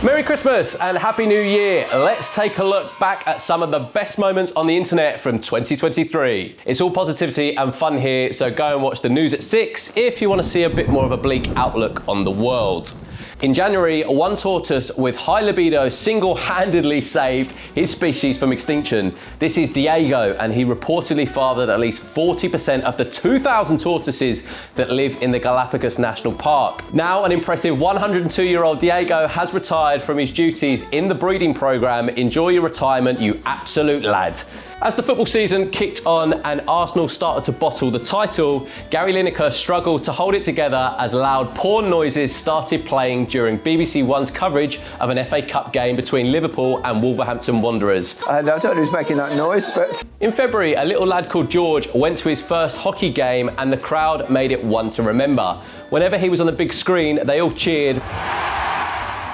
Merry Christmas and Happy New Year. Let's take a look back at some of the best moments on the internet from 2023. It's all positivity and fun here, so go and watch the news at 6 if you want to see a bit more of a bleak outlook on the world. In January, one tortoise with high libido single-handedly saved his species from extinction. This is Diego, and he reportedly fathered at least 40% of the 2,000 tortoises that live in the Galapagos National Park. Now, an impressive 102-year-old Diego has retired from his duties in the breeding program. Enjoy your retirement, you absolute lad. As the football season kicked on and Arsenal started to bottle the title, Gary Lineker struggled to hold it together as loud porn noises started playing during BBC One's coverage of an FA Cup game between Liverpool and Wolverhampton Wanderers. I don't know who's making that noise, but... In February, a little lad called George went to his first hockey game and the crowd made it one to remember. Whenever he was on the big screen, they all cheered,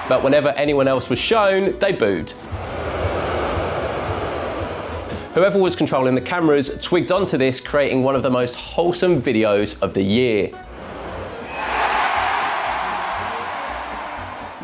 but whenever anyone else was shown, they booed. Whoever was controlling the cameras twigged onto this, creating one of the most wholesome videos of the year.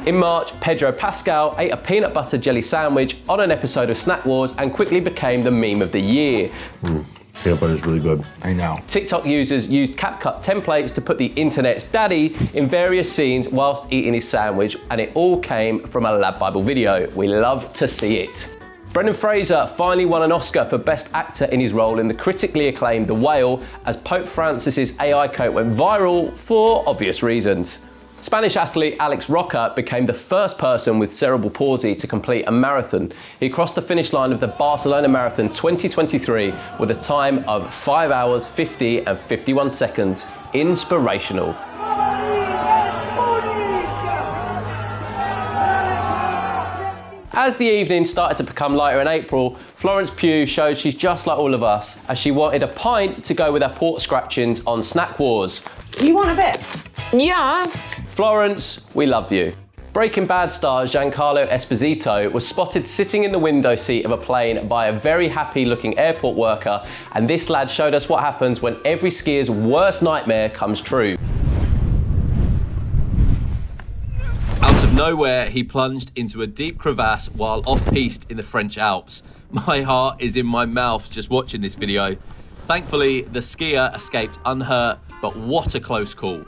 In March, Pedro Pascal ate a peanut butter jelly sandwich on an episode of Snack Wars and quickly became the meme of the year. Peanut butter is really good. I know. TikTok users used CapCut templates to put the internet's daddy in various scenes whilst eating his sandwich, and it all came from a LADbible video. We love to see it. Brendan Fraser finally won an Oscar for Best Actor in his role in the critically acclaimed The Whale, as Pope Francis's AI coat went viral for obvious reasons. Spanish athlete Alex Roca became the first person with cerebral palsy to complete a marathon. He crossed the finish line of the Barcelona Marathon 2023 with a time of 5 hours, 50 and 51 seconds. Inspirational. As the evening started to become lighter in April, Florence Pugh showed she's just like all of us, as she wanted a pint to go with her port scratchings on Snack Wars. You want a bit? Yeah. Florence, we love you. Breaking Bad star Giancarlo Esposito was spotted sitting in the window seat of a plane by a very happy-looking airport worker, and this lad showed us what happens when every skier's worst nightmare comes true. Out of nowhere, he plunged into a deep crevasse while off-piste in the French Alps. My heart is in my mouth just watching this video. Thankfully, the skier escaped unhurt, but what a close call.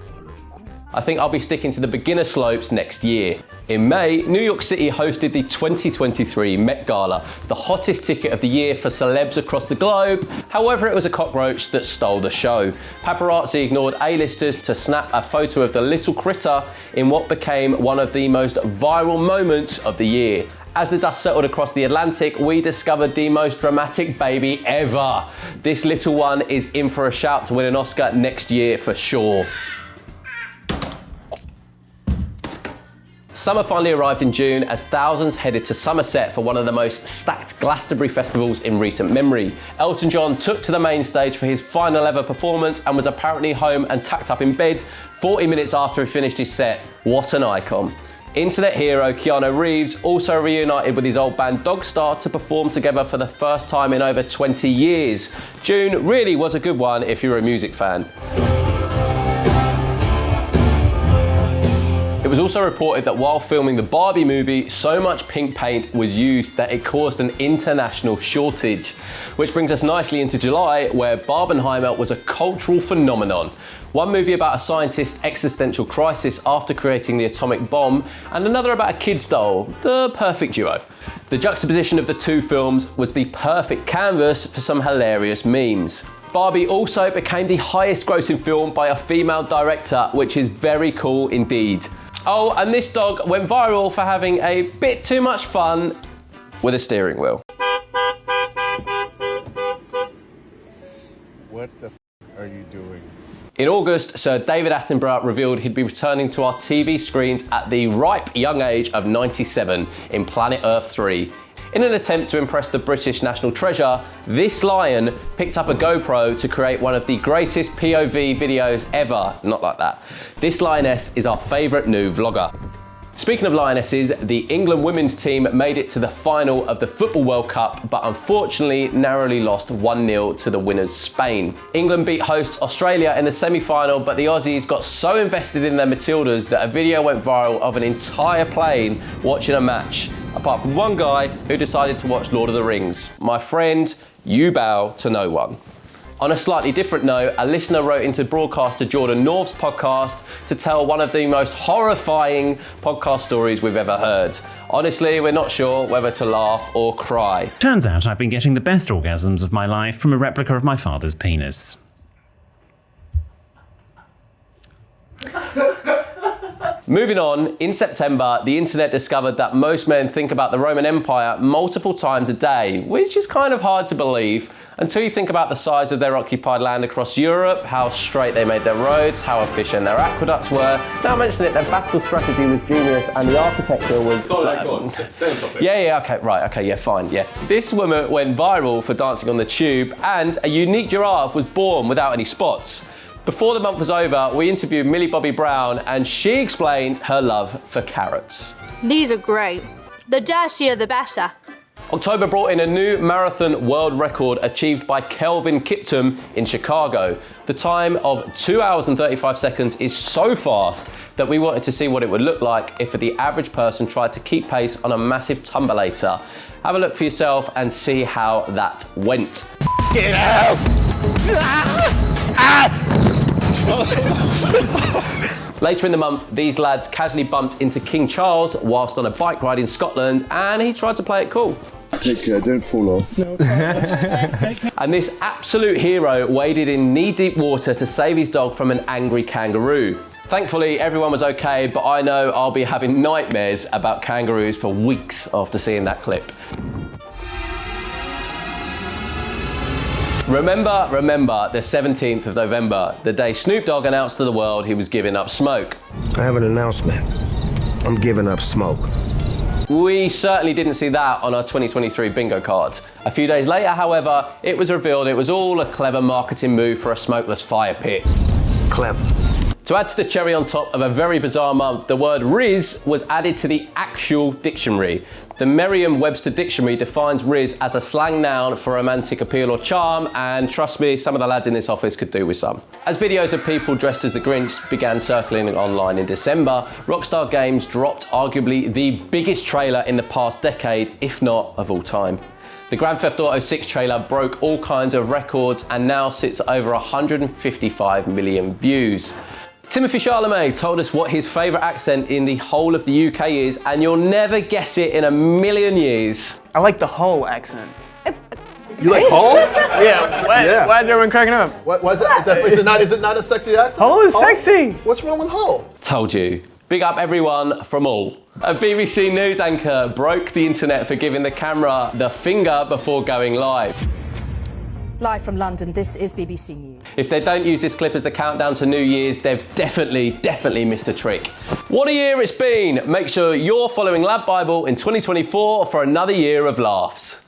I think I'll be sticking to the beginner slopes next year. In May, New York City hosted the 2023 Met Gala, the hottest ticket of the year for celebs across the globe. However, it was a cockroach that stole the show. Paparazzi ignored A-listers to snap a photo of the little critter in what became one of the most viral moments of the year. As the dust settled across the Atlantic, we discovered the most dramatic baby ever. This little one is in for a shout to win an Oscar next year for sure. Summer finally arrived in June as thousands headed to Somerset for one of the most stacked Glastonbury festivals in recent memory. Elton John took to the main stage for his final ever performance and was apparently home and tacked up in bed 40 minutes after he finished his set. What an icon. Internet hero Keanu Reeves also reunited with his old band Dogstar to perform together for the first time in over 20 years. June really was a good one if you're a music fan. It was also reported that while filming the Barbie movie, so much pink paint was used that it caused an international shortage. Which brings us nicely into July, where Barbenheimer was a cultural phenomenon. One movie about a scientist's existential crisis after creating the atomic bomb, and another about a kid's doll, the perfect duo. The juxtaposition of the two films was the perfect canvas for some hilarious memes. Barbie also became the highest grossing film by a female director, which is very cool indeed. Oh, and this dog went viral for having a bit too much fun with a steering wheel. What the are you doing? In August, Sir David Attenborough revealed he'd be returning to our TV screens at the ripe young age of 97 in Planet Earth 3. In an attempt to impress the British national treasure, this lion picked up a GoPro to create one of the greatest POV videos ever. Not like that. This lioness is our favourite new vlogger. Speaking of Lionesses, the England women's team made it to the final of the Football World Cup, but unfortunately narrowly lost 1-0 to the winners Spain. England beat hosts Australia in the semi-final, but the Aussies got so invested in their Matildas that a video went viral of an entire plane watching a match, apart from one guy who decided to watch Lord of the Rings. My friend, you bow to no one. On a slightly different note, a listener wrote into broadcaster Jordan North's podcast to tell one of the most horrifying podcast stories we've ever heard. Honestly, we're not sure whether to laugh or cry. Turns out I've been getting the best orgasms of my life from a replica of my father's penis. Moving on, in September, the internet discovered that most men think about the Roman Empire multiple times a day, which is kind of hard to believe until you think about the size of their occupied land across Europe, how straight they made their roads, how efficient their aqueducts were. Now mention it, their battle strategy was genius and the architecture was... Go on, stay on topic. Yeah, okay, right, okay, yeah, fine, yeah. This woman went viral for dancing on the tube, and a unique giraffe was born without any spots. Before the month was over, we interviewed Millie Bobby Brown, and she explained her love for carrots. These are great. The dirtier, the better. October brought in a new marathon world record achieved by Kelvin Kiptum in Chicago. The time of 2 hours and 35 seconds is so fast that we wanted to see what it would look like if the average person tried to keep pace on a massive tumbleator. Have a look for yourself and see how that went. Get out! Later in the month, these lads casually bumped into King Charles whilst on a bike ride in Scotland, and he tried to play it cool. Take care, don't fall off. And this absolute hero waded in knee-deep water to save his dog from an angry kangaroo. Thankfully, everyone was okay, but I know I'll be having nightmares about kangaroos for weeks after seeing that clip. Remember the 17th of November, the day Snoop Dogg announced to the world he was giving up smoke. I have an announcement. I'm giving up smoke. We certainly didn't see that on our 2023 bingo card. A few days later, however, it was revealed it was all a clever marketing move for a smokeless fire pit. Clever. To add to the cherry on top of a very bizarre month, the word Riz was added to the actual dictionary. The Merriam-Webster dictionary defines Riz as a slang noun for romantic appeal or charm, and trust me, some of the lads in this office could do with some. As videos of people dressed as the Grinch began circling online in December, Rockstar Games dropped arguably the biggest trailer in the past decade, if not of all time. The Grand Theft Auto 6 trailer broke all kinds of records and now sits at over 155 million views. Timothy Chalamet told us what his favourite accent in the whole of the UK is, and you'll never guess it in a million years. I like the Hull accent. You like Hull? Yeah, why is everyone cracking up? Why is that? Is it not a sexy accent? Hull is sexy! What's wrong with Hull? Told you. Big up everyone from Hull. A BBC News anchor broke the internet for giving the camera the finger before going live. Live from London, this is BBC News. If they don't use this clip as the countdown to New Year's, they've definitely missed a trick. What a year it's been! Make sure you're following LADbible in 2024 for another year of laughs.